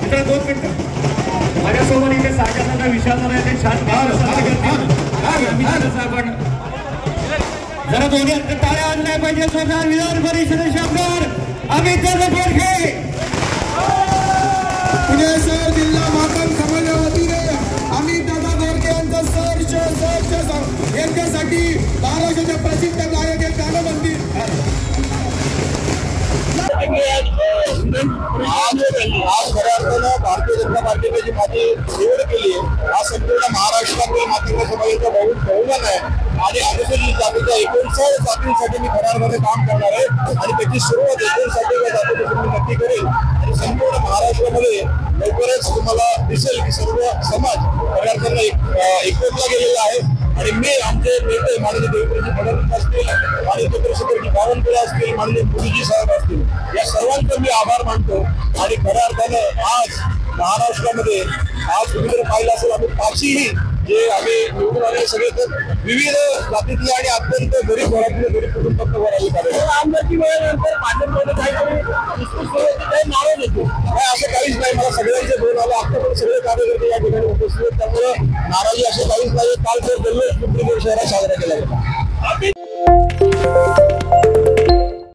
मित्र 2 मिनिटं माझ्यासोबत इथे सागरचा विशाल आहे ते छान आपण जरा दोन्ही हात टाळ्या आणल्या पाहिजे. स्वतः विधान परिषदेचे आमदार अमित दादा बोरखे पुणे शहर जिल्हा मातंग समाजाच्या वतीने अमित दादा बोरखे यांचा सर्च यांच्यासाठी महाराष्ट्राच्या प्रसिद्ध गायक एक गाणं म्हणतील. आज खऱ्या अर्थानं भारतीय जनता पार्टीने जी माझी निवड केली आहे हा संपूर्ण महाराष्ट्रातील मातंग समाजाचा बहुमान आहे आणि अनुसूचित जातीच्या 59 जातींसाठी मी खऱ्या अर्थाने काम करणार आहे आणि त्याची सुरुवात 59 जातीपासून मी नक्की करेल आणि संपूर्ण महाराष्ट्रामध्ये लवकरच तुम्हाला दिसेल की सर्व समाज खऱ्या अर्थानं एकवटला गेलेला आहे आणि मी आमचे नेते माननीय देवेंद्रजी फडणवीस असतील आणि चंद्रशेखरजी बावनकुळे असतील माननीय मोदीजी साहेब असतील या सर्वांचे मी आभार मानतो आणि खऱ्या अर्थानं आज महाराष्ट्रामध्ये आज तुम्ही जर पाहिलं असेल आम्ही पाचही जे आम्ही निवडून आले सगळे तर विविध जातीतले आणि अत्यंत गरीब घरातले गरीब कुटुंबातले आले. आमदारकी वेळेनंतर भाजपमध्ये काही नाराज येतो काय असं काहीच नाही. मला सगळ्यांचे बोल आलं आतापर्यंत सगळे कार्यकर्ते या ठिकाणी उपस्थित आहेत त्यामुळे नाराजी असे काहीच नाही. काल तर जल्लोष पिंपरी शहरात साजरा केला गेला.